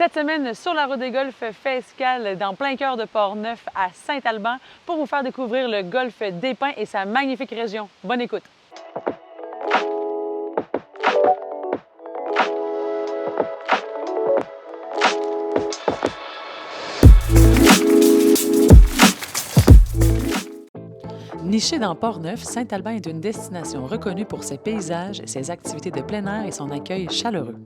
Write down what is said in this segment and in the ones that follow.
Cette semaine, sur la route des golfs, fait escale dans plein cœur de Port-Neuf à Saint-Alban pour vous faire découvrir le golfe des Pins et sa magnifique région. Bonne écoute! Niché dans Port-Neuf, Saint-Alban est une destination reconnue pour ses paysages, ses activités de plein air et son accueil chaleureux.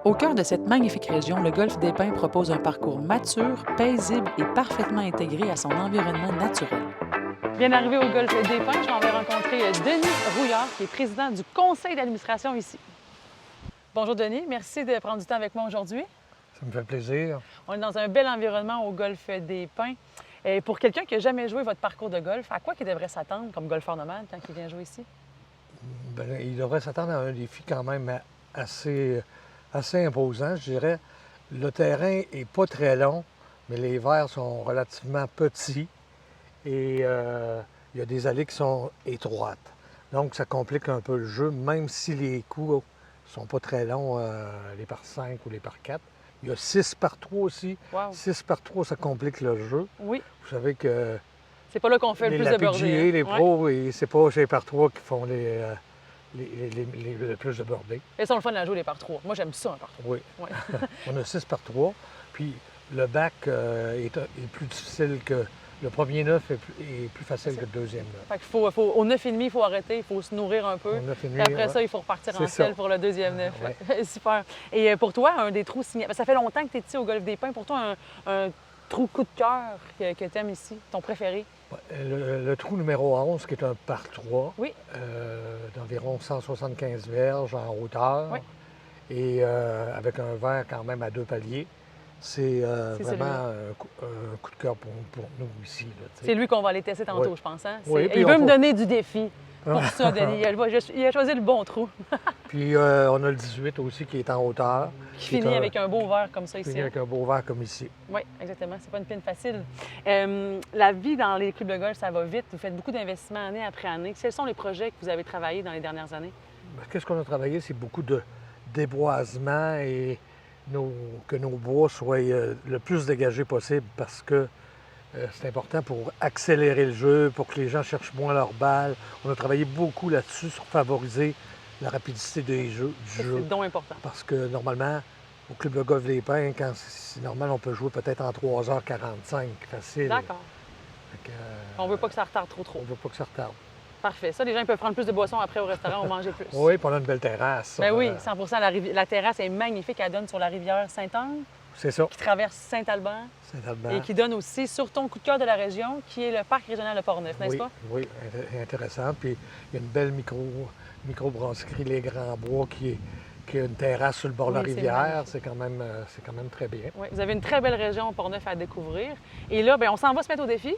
Au cœur de cette magnifique région, le golfe des Pins propose un parcours mature, paisible et parfaitement intégré à son environnement naturel. Bien arrivé au golfe des Pins, je m'en vais rencontrer Denis Rouillard, qui est président du conseil d'administration ici. Bonjour Denis, merci de prendre du temps avec moi aujourd'hui. Ça me fait plaisir. On est dans un bel environnement au golfe des Pins. Et pour quelqu'un qui n'a jamais joué votre parcours de golf, à quoi il devrait s'attendre comme golfeur nomade quand il vient jouer ici? Bien, il devrait s'attendre à un défi quand même assez imposant, je dirais. Le terrain n'est pas très long, mais les verts sont relativement petits et il y a des allées qui sont étroites. Donc, ça complique un peu le jeu, même si les coups ne sont pas très longs, les par 5 ou les par 4. Il y a 6 par 3 aussi. Wow. 6 par 3, ça complique le jeu. Oui. Vous savez que c'est pas là qu'on fait le plus de bordées. Les pros, c'est pas chez par 3 qui font le plus de bordées. Ils sont le fun à jouer les par 3. Moi, j'aime ça, un par 3. Oui. Ouais. On a 6 par 3. Puis le bac est plus difficile que... Le premier 9 est plus facile que le deuxième 9. Fait qu'il faut, au 9,5, il faut arrêter, il faut se nourrir un peu. Au 9,5, Puis après ça, il faut repartir en ciel pour le deuxième 9. Ouais. Super. Et pour toi, un des trous signés... Ça fait longtemps que tu es ici au golfe des Pins. Pour toi, un trou coup de cœur que tu aimes ici, ton préféré? Le trou numéro 11, qui est un par 3, oui. d'environ 175 verges en hauteur, oui. Et avec un vert quand même à 2 paliers. C'est vraiment un coup de cœur pour nous ici. C'est lui qu'on va aller tester tantôt, oui. Je pense. Hein? Oui, il veut me donner du défi pour ça, Denis. Il a choisi le bon trou. Puis on a le 18 aussi qui est en hauteur. Qui finit avec un beau vert comme ça ici. Finit avec un beau vert comme ici. Oui, exactement. C'est pas une pine facile. La vie dans les clubs de golf, ça va vite. Vous faites beaucoup d'investissements année après année. Quels sont les projets que vous avez travaillés dans les dernières années? Qu'est-ce qu'on a travaillé? C'est beaucoup de déboisement et que nos bois soient le plus dégagés possible parce que c'est important pour accélérer le jeu, pour que les gens cherchent moins leur balle. On a travaillé beaucoup là-dessus sur favoriser la rapidité du jeu. C'est donc important. Parce que normalement, au club de golf des Pins, quand c'est normal, on peut jouer peut-être en 3h45, facile. D'accord. On ne veut pas que ça retarde trop. On ne veut pas que ça retarde. Parfait. Ça, les gens peuvent prendre plus de boissons après au restaurant ou manger plus. Oui, puis on a une belle terrasse. Bien oui, 100 La terrasse est magnifique. Elle donne sur la rivière Sainte-Anne. C'est ça. Qui traverse Saint-Alban. Et qui donne aussi sur ton coup de cœur de la région, qui est le parc régional de Port-Neuf, n'est-ce pas? Oui, intéressant. Puis il y a une belle microbrasserie Les Grands Bois qui a une terrasse sur le bord de la rivière. C'est quand même très bien. Oui, vous avez une très belle région Port-Neuf à découvrir. Et là, bien, on s'en va se mettre au défi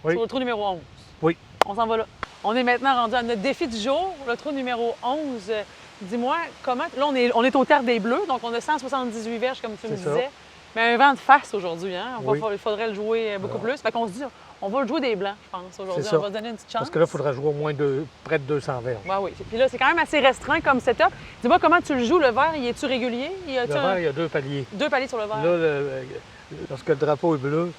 sur le trou numéro 11. Oui. On s'en va là. On est maintenant rendu à notre défi du jour, le trou numéro 11. Dis-moi, comment... Là, on est au Terre des Bleus, donc on a 178 verges, comme tu me disais. Mais un vent de face aujourd'hui, hein? Il faudrait le jouer beaucoup plus. Fait qu'on se dit, on va le jouer des blancs, je pense, aujourd'hui. On va se donner une petite chance. Parce que là, il faudrait jouer au moins près de 200 verges. Oui. Puis là, c'est quand même assez restreint comme setup. Dis-moi, comment tu le joues, le vert? Y est-tu régulier? Le vert, il y a 2 paliers. 2 paliers sur le vert. Là, lorsque le drapeau est bleu,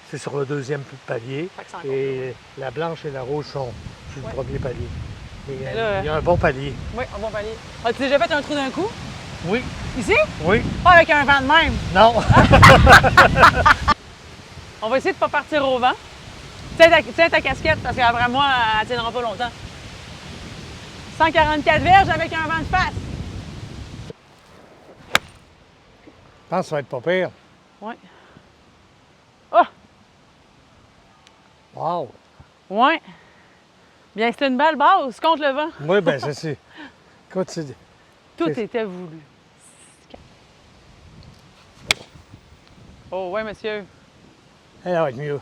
c'est sur le 2e palier. Et la blanche et la rouge sont sur le 1er palier. Et il y a un bon palier. Oui, un bon palier. As-tu déjà fait un trou d'un coup? Oui. Ici? Oui. Pas avec un vent de même? Non. On va essayer de ne pas partir au vent. Tiens ta casquette, parce qu'après moi, elle ne tiendra pas longtemps. 144 verges avec un vent de face. Je pense que ça va être pas pire. Oui. Oh! Wow! Oui. Bien, c'est une belle base contre le vent. Oui, bien, c'est... Écoute, tout était voulu. Oh, oui, monsieur. Elle va être mieux.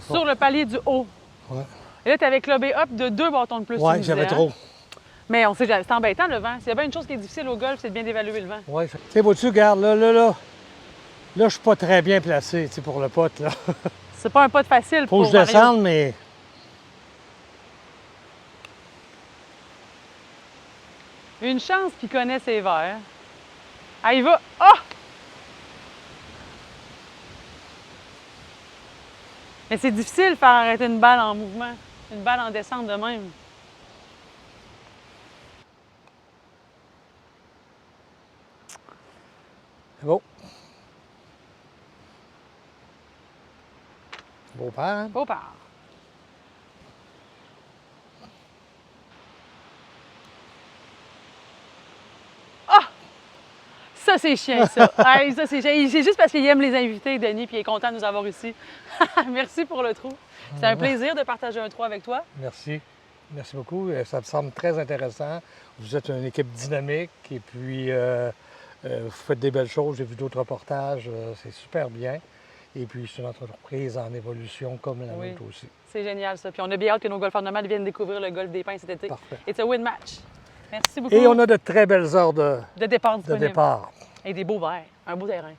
Sur le palier du haut. Oui. Et là, tu avais clubé up de 2 bâtons de plus. Oui, j'avais trop. Mais on sait, c'est embêtant le vent. S'il y a bien une chose qui est difficile au golf, c'est de bien d'évaluer le vent. Oui. Tu sais, vois-tu, regarde, là, je suis pas très bien placé, tu sais, pour le putt, là. C'est pas un putt facile pour Faut que je descende, mais... Une chance qu'il connaît ses verres. Ah, il va. Ah! Mais c'est difficile de faire arrêter une balle en mouvement. Une balle en descente de même. C'est beau. Beau part, hein? Beau part. Ah! Ça, c'est chien, ça. Hey, ça, c'est chien. C'est juste parce qu'il aime les invités, Denis, puis il est content de nous avoir ici. Merci pour le trou. C'est un plaisir de partager un trou avec toi. Merci. Merci beaucoup. Ça me semble très intéressant. Vous êtes une équipe dynamique et puis vous faites des belles choses. J'ai vu d'autres reportages. C'est super bien. Et puis, c'est une entreprise en évolution comme la nôtre aussi. C'est génial, ça. Puis on a bien hâte que nos golfeurs nomades viennent découvrir le golf des Pins cet été. Parfait. It's a win match. Merci beaucoup. Et on a de très belles heures de départ disponibles. départ. Et des beaux verres. Un beau terrain.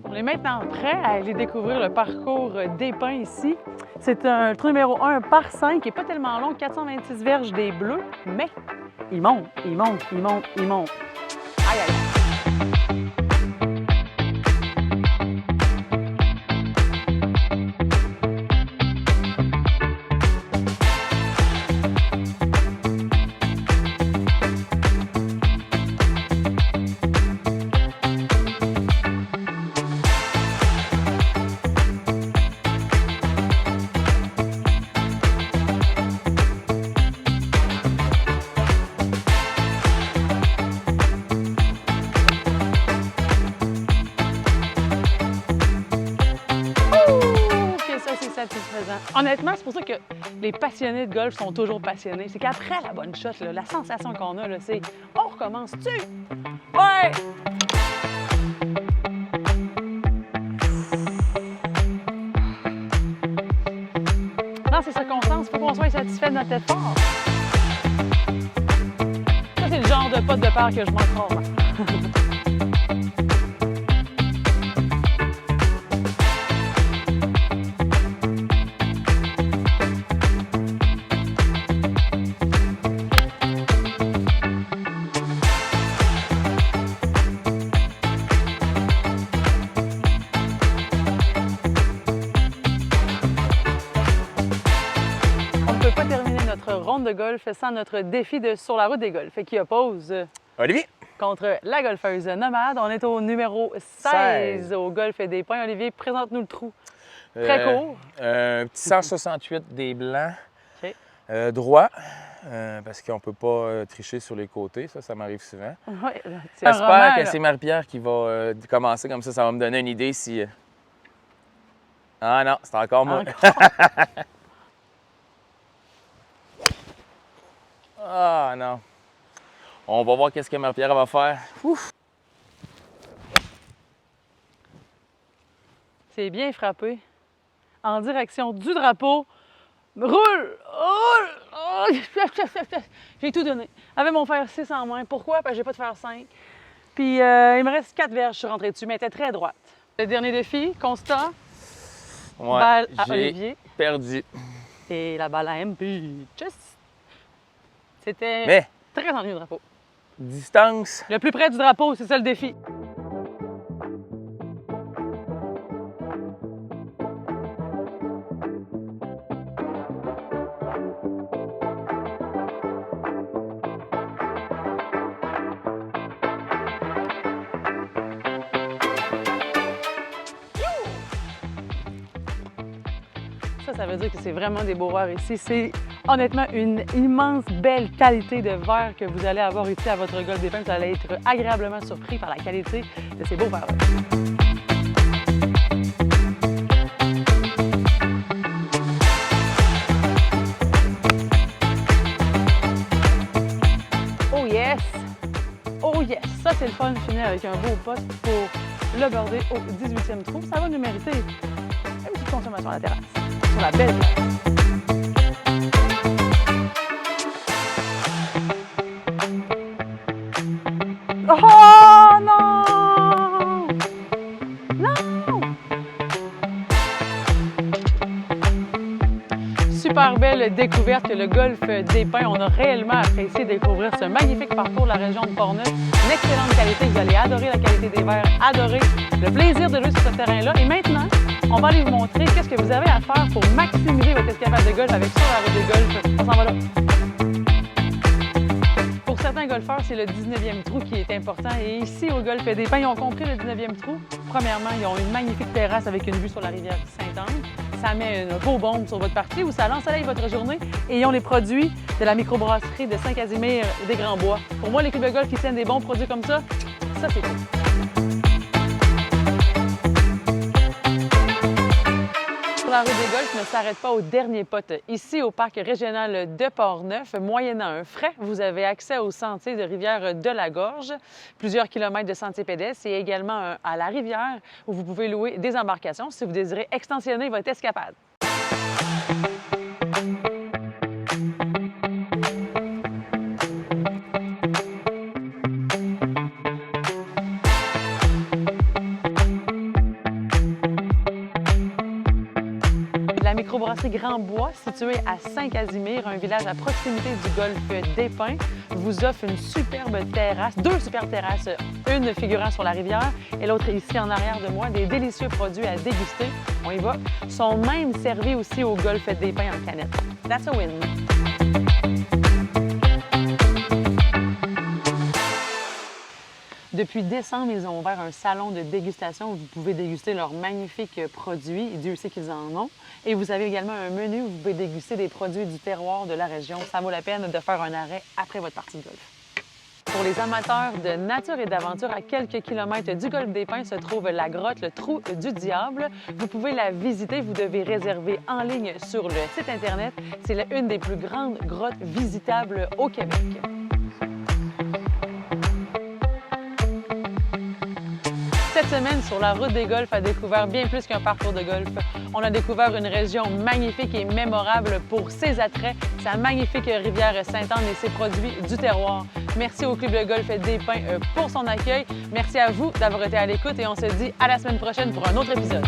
On est maintenant prêt à aller découvrir le parcours des Pins ici. C'est un trou numéro 1 par 5 qui n'est pas tellement long, 426 verges des Bleus, mais il monte, il monte, il monte, il monte. Aïe, aïe. Honnêtement, c'est pour ça que les passionnés de golf sont toujours passionnés. C'est qu'après la bonne shot, là, la sensation qu'on a, c'est « On recommence-tu? » Ouais! Dans ces circonstances, il faut qu'on soit satisfait de notre effort. Ça, c'est le genre de pote de paire que je mange rarement. Ronde de golf sans notre défi de sur la route des golfs qui oppose Olivier contre la golfeuse nomade. On est au numéro 16 au golf des Pins. Olivier, présente-nous le trou. Très court. Un petit 168 des blancs. Okay. Droit, parce qu'on ne peut pas tricher sur les côtés. Ça m'arrive souvent. Ouais, j'espère que c'est Marie-Pierre qui va commencer comme ça. Ça va me donner une idée si... Ah non, c'est encore moi. Ah non. On va voir qu'est-ce que Marie-Pierre va faire. Ouf. C'est bien frappé. En direction du drapeau. Roule! Roule! Oh! J'ai tout donné. Avec mon fer 6 en main. Pourquoi? Parce que j'ai pas de fer 5. Puis il me reste 4 verges, je suis rentrée dessus, mais elle était très droite. Le dernier défi, constat. Ouais, balle à Olivier. Perdu. Et la balle à MP. C'était très ennuyeux, le drapeau. Distance. Le plus près du drapeau, c'est ça le défi. Ça veut dire que c'est vraiment des beaux verres ici. C'est honnêtement une immense belle qualité de verre que vous allez avoir ici à votre golf des Pins. Vous allez être agréablement surpris par la qualité de ces beaux verres. Oh yes! Oh yes! Ça, c'est le fun de finir avec un beau pote pour le border au 18e trou. Ça va nous mériter une petite consommation à la terrasse. Sur la belle place. Oh non! Non! super belle découverte que le golfe des Pins. On a réellement apprécié découvrir ce magnifique parcours de la région de Portneuf. Une excellente qualité. Vous allez adorer la qualité des verres, adorer le plaisir de jouer sur ce terrain-là. Et maintenant, on va aller vous montrer qu'est-ce que vous avez à faire pour maximiser votre escapade de golf avec Sur la route des golfs. On s'en va là. Pour certains golfeurs, c'est le 19e trou qui est important. Et ici, au golfe des Pins, ils ont compris le 19e trou. Premièrement, ils ont une magnifique terrasse avec une vue sur la rivière Sainte-Anne. Ça met une beau bombe sur votre partie ou ça ensoleille votre journée. Et ils ont les produits de la microbrasserie de Saint-Casimir des Grands-Bois. Pour moi, les clubs de golf qui tiennent des bons produits comme ça c'est cool. La route des golfs ne s'arrête pas au dernier pote. Ici, au parc régional de Portneuf, moyennant un frais, vous avez accès au sentier de rivière de la Gorge, plusieurs kilomètres de sentiers pédestres et également à la rivière où vous pouvez louer des embarcations si vous désirez extensionner votre escapade. La microbrasserie Grand-Bois, située à Saint-Casimir, un village à proximité du golfe des Pins, vous offre une superbe terrasse, deux superbes terrasses, une figurant sur la rivière et l'autre ici en arrière de moi, des délicieux produits à déguster. On y va. Sont même servis aussi au golfe des Pins en canette. That's a win! Depuis décembre, ils ont ouvert un salon de dégustation où vous pouvez déguster leurs magnifiques produits. Dieu sait qu'ils en ont. Et vous avez également un menu où vous pouvez déguster des produits du terroir de la région. Ça vaut la peine de faire un arrêt après votre partie de golf. Pour les amateurs de nature et d'aventure, à quelques kilomètres du golfe des Pins se trouve la grotte, le Trou du Diable. Vous pouvez la visiter. Vous devez réserver en ligne sur le site Internet. C'est une des plus grandes grottes visitables au Québec. Cette semaine, sur la route des golfs, a découvert bien plus qu'un parcours de golf. On a découvert une région magnifique et mémorable pour ses attraits, sa magnifique rivière Sainte-Anne et ses produits du terroir. Merci au Club de golf des Pins pour son accueil. Merci à vous d'avoir été à l'écoute et on se dit à la semaine prochaine pour un autre épisode.